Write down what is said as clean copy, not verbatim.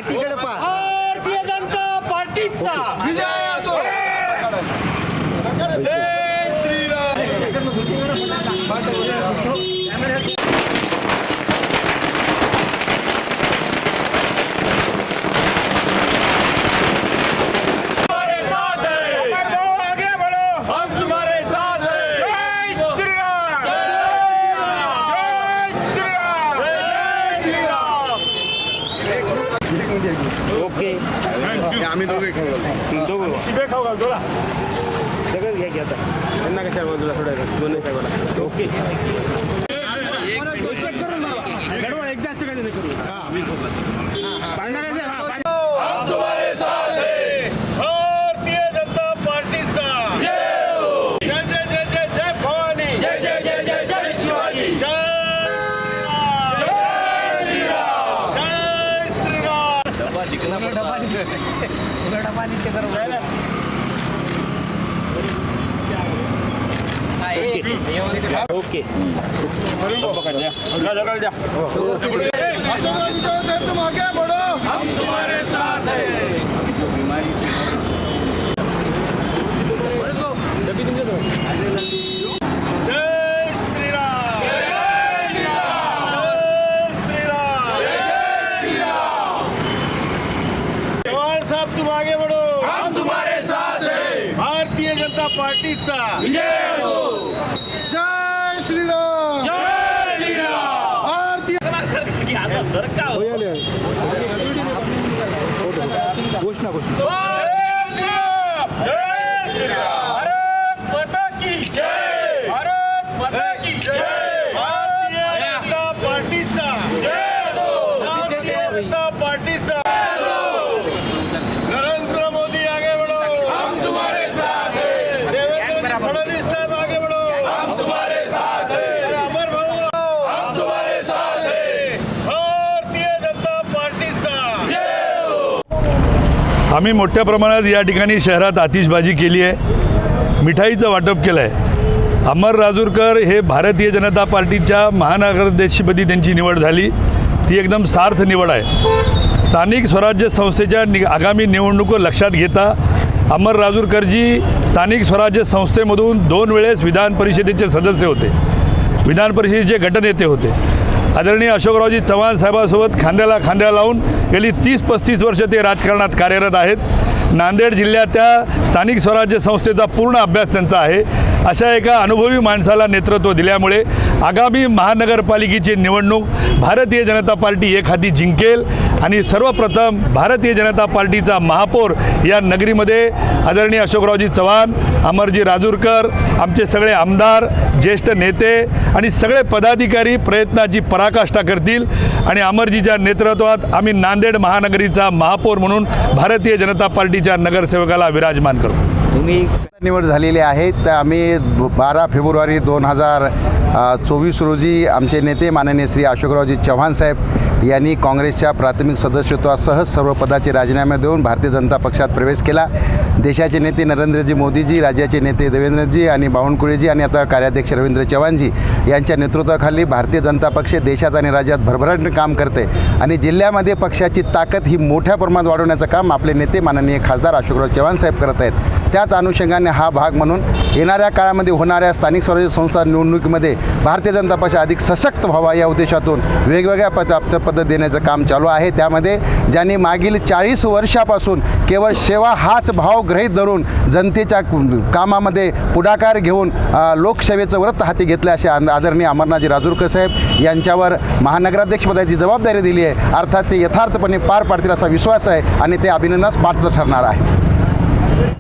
तिकडे पहा. भारतीय जनता पार्टीचा विजय असो. जय श्रीराम. ओके आम्ही दोघे खाऊ घालतो सगळं घ्या की आता. त्यांना कशा बाजूला थोडं दोन्ही साहेबाला ओके एकदा असं काय करू भारतीय जनता पार्टीचा जय जय जय जय जय भवानी जय जय जय जय जय शिवाजी जय श्रीराम जय श्रीराम. ओके साहेब तुम आगे बढ़ो. हम तुम्हारे साथ हैं. जय श्रीराम जय श्रीराम जय श्रीराम. जवान साहब तुम आगे बढ़ो. हम तुम्हारे साथ हैं. भारतीय जनता पार्टीचा विजय असो. जय श्रीराम. जय श्रीराम. भारतीय घोषणा घोषणा जय श्रीराम. भारत माता की जय. भारत माता की जय. भारतीय जनता पार्टीचा जय असो. भारतीय जनता पार्टीचा नरेंद्र मोदी आगे बढ़ो. हम तुम्हारे साथ हैं. देवेंद्र फडणवीस साहब आगे बढ़ो. हम तुम्हारे साथ हैं. अमर भाऊ हम तुम्हारे साथ हैं. भारतीय जनता पार्टीचा जय हो. आम्ही मोठ्या प्रमाणात या ठिकाणी शहरात आतिषबाजी केली आहे, मिठाईचं वाटप केलं आहे. अमर राजूरकर हे भारतीय जनता पार्टीच्या महानगराध्यक्षपदी त्यांची निवड झाली. ती एकदम सार्थ निवड आहे. स्थानिक स्वराज्य संस्थेच्या आगामी निवडणुका लक्षात घेता अमर राजूरकरजी स्थानिक स्वराज्य संस्थेमधून 2 वेळेस विधान परिषदेचे सदस्य होते, विधान परिषदेचे गटनेते होते. आदरणीय अशोकरावजी चव्हाण साहेबांसोबत खांद्याला खांद्या लावून गेली 30-35 वर्ष ते राजकारणात कार्यरत आहेत. नांदेड जिल्ह्याच्या स्थानिक स्वराज्य संस्थेचा पूर्ण अभ्यास त्यांचा आहे. अशा एका अनुभवी माणसाला नेतृत्व दिल्यामुळे आगामी महानगरपालिकेची निवडणूक भारतीय जनता पार्टी एक हाती जिंकेल आणि सर्वप्रथम भारतीय जनता पार्टीचा महापौर या नगरीमध्ये आदरणीय अशोकरावजी चव्हाण, अमरजी राजूरकर, आमचे सगळे आमदार, ज्येष्ठ नेते आणि सगळे पदाधिकारी प्रयत्नाची पराकाष्ठा करतील आणि अमरजीच्या नेतृत्वात आम्ही नांदेड महानगरीचा महापौर म्हणून भारतीय जनता पार्टीच्या नगरसेवकाला विराजमान करू. तुम्ही निवड झालेली आहे. तर आम्ही 12 फेब्रुवारी 2024 रोजी आमचे नेते माननीय श्री अशोकरावजी चव्हाण साहेब यांनी काँग्रेसच्या प्राथमिक सदस्यत्वासह सर्व पदाचे राजीनामे देऊन भारतीय जनता पक्षात प्रवेश केला. देशाचे नेते नरेंद्रजी मोदीजी, राज्याचे नेते देवेंद्रजी आणि बावनकुळेजी आणि आता कार्याध्यक्ष रवींद्र चव्हाणजी यांच्या नेतृत्वाखाली भारतीय जनता पक्ष देशात आणि राज्यात भरभराटीने काम करते आणि जिल्ह्यामध्ये पक्षाची ताकद ही मोठ्या प्रमाणात वाढवण्याचं काम आपले नेते माननीय खासदार अशोकराव चव्हाण साहेब करत आहेत. त्याच अनुषंगाने हा भाग म्हणून येणाऱ्या काळामध्ये होणाऱ्या स्थानिक स्वराज्य संस्था निवडणुकीमध्ये भारतीय जनता पक्ष अधिक सशक्त व्हावा या उद्देशातून वेगवेगळ्या पद्धत देण्याचं काम चालू आहे. त्यामध्ये ज्यांनी मागील 40 वर्षापासून केवळ सेवा हाच भाव गृहीत धरून जनतेच्या कामामध्ये पुढाकार घेऊन लोकसेवेचं व्रत हाती घेतलं असे आदरणीय अमरनाथजी राजूरकर साहेब यांच्यावर महानगराध्यक्षपदाची जबाबदारी दिली आहे. अर्थात ते यथार्थपणे पार पाडतील असा विश्वास आहे आणि ते अभिनंदनास पात्र ठरणार आहे.